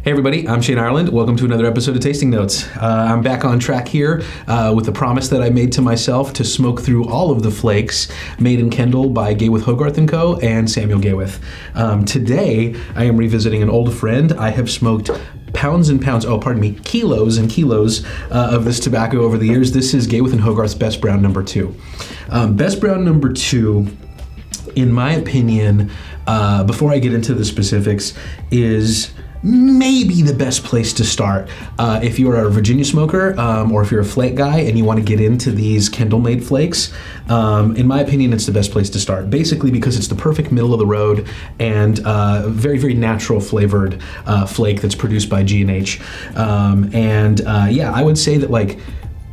Hey everybody, I'm Shane Ireland. Welcome to another episode of Tasting Notes. I'm back on track here with the promise that I made to myself to smoke through all of the flakes made in Kendall by Gawith Hoggarth Co. and Samuel Gawith. Today, I am revisiting an old friend. I have smoked kilos and kilos of this tobacco over the years. This is Gawith and Hoggarth's Best Brown No.2. Best Brown No.2, in my opinion, before I get into the specifics, is maybe the best place to start if you're a Virginia smoker or if you're a flake guy and you want to get into these Kendall-made flakes. In my opinion, it's the best place to start, basically because it's the perfect middle of the road and very, very natural flavored flake that's produced by G&H. I would say that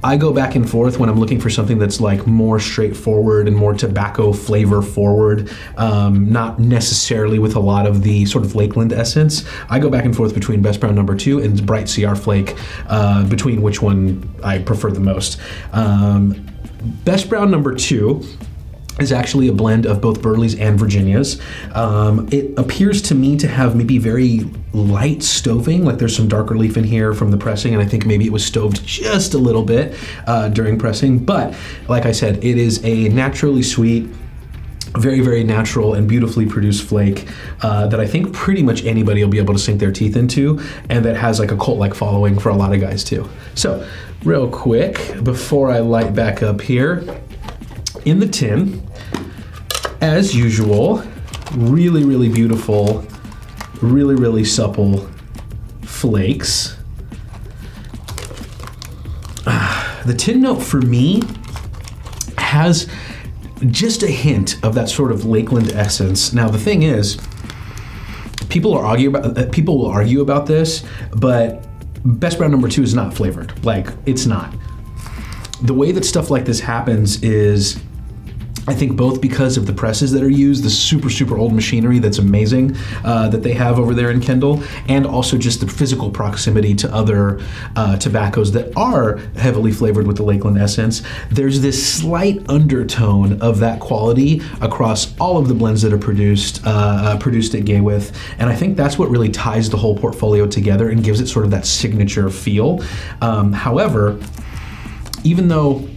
I go back and forth when I'm looking for something that's more straightforward and more tobacco flavor forward, not necessarily with a lot of the sort of Lakeland essence. I go back and forth between Best Brown No.2 and Bright CR Flake, between which one I prefer the most. Best Brown No.2 is actually a blend of both Burleys and Virginias. It appears to me to have maybe very light stoving, there's some darker leaf in here from the pressing, and I think maybe it was stoved just a little bit during pressing, but like I said, it is a naturally sweet, very, very natural and beautifully produced flake that I think pretty much anybody will be able to sink their teeth into, and that has a cult-like following for a lot of guys too. So, real quick, before I light back up here, in the tin, as usual, really, really beautiful, really, really supple flakes. The tin note for me has just a hint of that sort of Lakeland essence. Now the thing is, people will argue about this, but Best Brown No.2 is not flavored. It's not. The way that stuff like this happens is, I think both because of the presses that are used, the super, super old machinery that's amazing that they have over there in Kendall, and also just the physical proximity to other tobaccos that are heavily flavored with the Lakeland essence. There's this slight undertone of that quality across all of the blends that are produced at Gawith, and I think that's what really ties the whole portfolio together and gives it sort of that signature feel. However, even though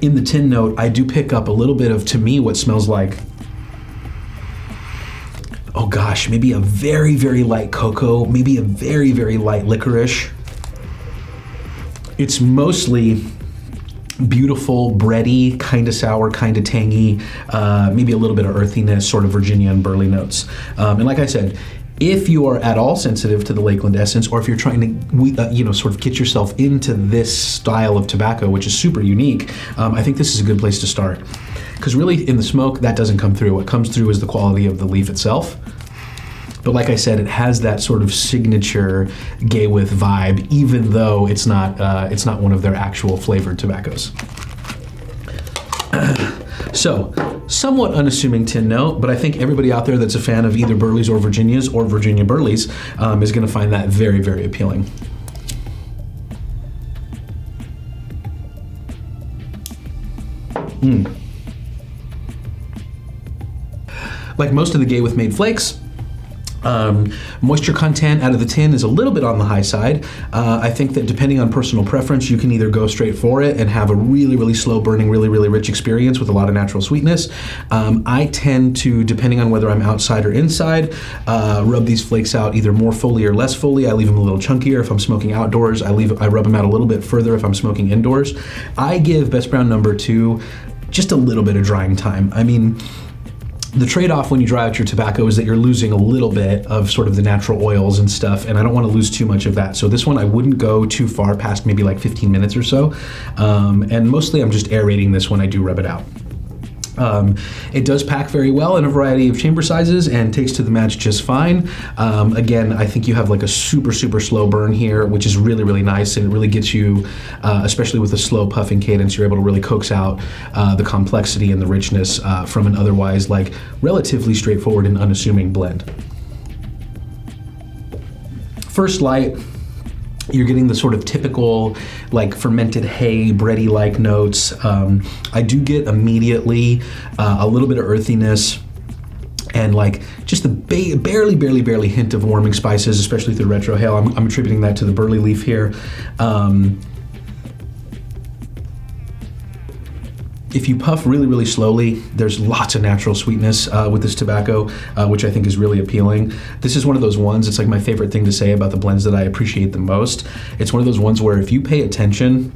in the tin note, I do pick up a little bit of, to me, what smells like, maybe a very, very light cocoa, maybe a very, very light licorice. It's mostly beautiful, bready, kind of sour, kind of tangy, maybe a little bit of earthiness, sort of Virginia and Burley notes. And like I said, if you are at all sensitive to the Lakeland essence, or if you're trying to, sort of get yourself into this style of tobacco, which is super unique, I think this is a good place to start. Because really, in the smoke, that doesn't come through. What comes through is the quality of the leaf itself. But like I said, it has that sort of signature Gawith vibe, even though it's not one of their actual flavored tobaccos. So, somewhat unassuming tin note, but I think everybody out there that's a fan of either Burleys or Virginias or Virginia Burleys is going to find that very, very appealing. Like most of the Gawith made flakes, moisture content out of the tin is a little bit on the high side. I think that depending on personal preference, you can either go straight for it and have a really, really slow burning, really, really rich experience with a lot of natural sweetness. I tend to, depending on whether I'm outside or inside, rub these flakes out either more fully or less fully. I leave them a little chunkier if I'm smoking outdoors. I rub them out a little bit further if I'm smoking indoors. I give Best Brown No.2 just a little bit of drying time. I mean, the trade-off when you dry out your tobacco is that you're losing a little bit of sort of the natural oils and stuff, and I don't want to lose too much of that. So this one, I wouldn't go too far past maybe 15 minutes or so. And mostly I'm just aerating this when I do rub it out. It does pack very well in a variety of chamber sizes and takes to the match just fine. Again, I think you have a super, super slow burn here, which is really, really nice, and it really gets you, especially with a slow puffing cadence, you're able to really coax out the complexity and the richness from an otherwise relatively straightforward and unassuming blend. First light, you're getting the sort of typical fermented hay, bready-like notes. I do get immediately a little bit of earthiness and like just the barely hint of warming spices, especially through retrohale. I'm attributing that to the Burley leaf here. If you puff really slowly, there's lots of natural sweetness with this tobacco, which I think is really appealing. This is one of those ones, it's like my favorite thing to say about the blends that I appreciate the most. It's one of those ones where if you pay attention,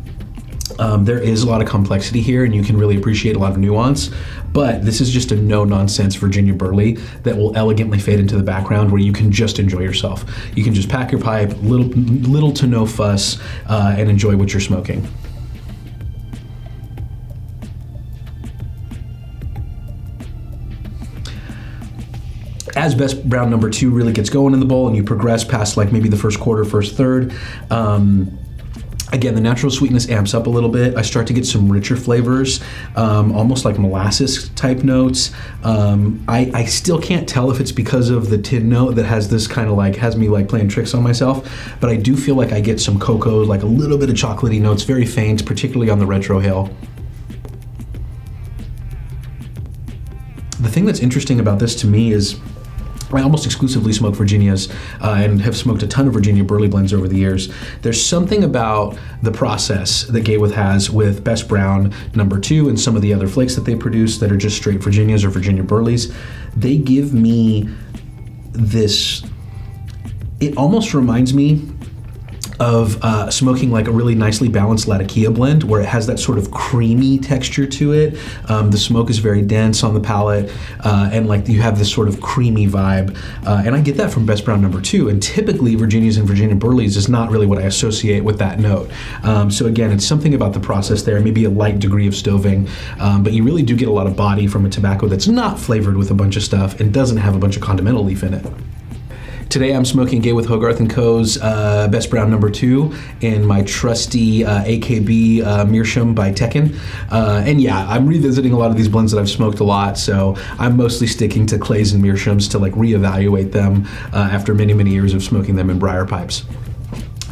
there is a lot of complexity here and you can really appreciate a lot of nuance, but this is just a no-nonsense Virginia Burley that will elegantly fade into the background where you can just enjoy yourself. You can just pack your pipe, little to no fuss, and enjoy what you're smoking. As Best Brown No. 2 really gets going in the bowl and you progress past like maybe the first quarter, first third, again, the natural sweetness amps up a little bit. I start to get some richer flavors, almost like molasses type notes. I still can't tell if it's because of the tin note that has this kind of like, has me like playing tricks on myself, but I do feel like I get some cocoa, like a little bit of chocolatey notes, very faint, particularly on the retrohale. The thing that's interesting about this to me is I almost exclusively smoke Virginias and have smoked a ton of Virginia Burley blends over the years. There's something about the process that Gawith has with Best Brown No. 2 and some of the other flakes that they produce that are just straight Virginias or Virginia Burleys. They give me this, it almost reminds me of smoking like a really nicely balanced Latakia blend where it has that sort of creamy texture to it. The smoke is very dense on the palate and like you have this sort of creamy vibe. And I get that from Best Brown No. 2, and typically Virginias and Virginia Burleys is not really what I associate with that note. So again, it's something about the process there, maybe a light degree of stoving, but you really do get a lot of body from a tobacco that's not flavored with a bunch of stuff and doesn't have a bunch of condimental leaf in it. Today I'm smoking Gawith Hoggarth Co.'s Best Brown No. 2 in my trusty AKB Meerschaum by Tekken. And yeah, I'm revisiting a lot of these blends that I've smoked a lot, so I'm mostly sticking to Clays and Meerschaums to like reevaluate them after many years of smoking them in briar pipes.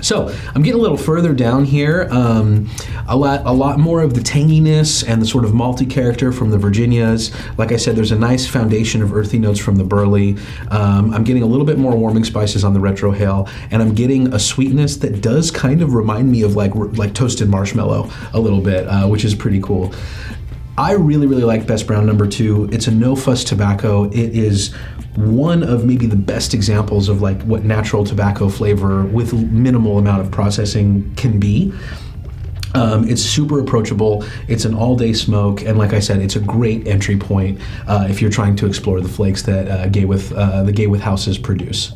So I'm getting a little further down here, a lot more of the tanginess and the sort of malty character from the Virginias. Like I said, there's a nice foundation of earthy notes from the Burley. I'm getting a little bit more warming spices on the retrohale, and I'm getting a sweetness that does kind of remind me of like toasted marshmallow a little bit, which is pretty cool. I really like Best Brown No. 2. It's a no-fuss tobacco. It is one of maybe the best examples of like what natural tobacco flavor with minimal amount of processing can be. It's super approachable. It's an all-day smoke, and like I said, it's a great entry point if you're trying to explore the flakes that the Gawith houses produce.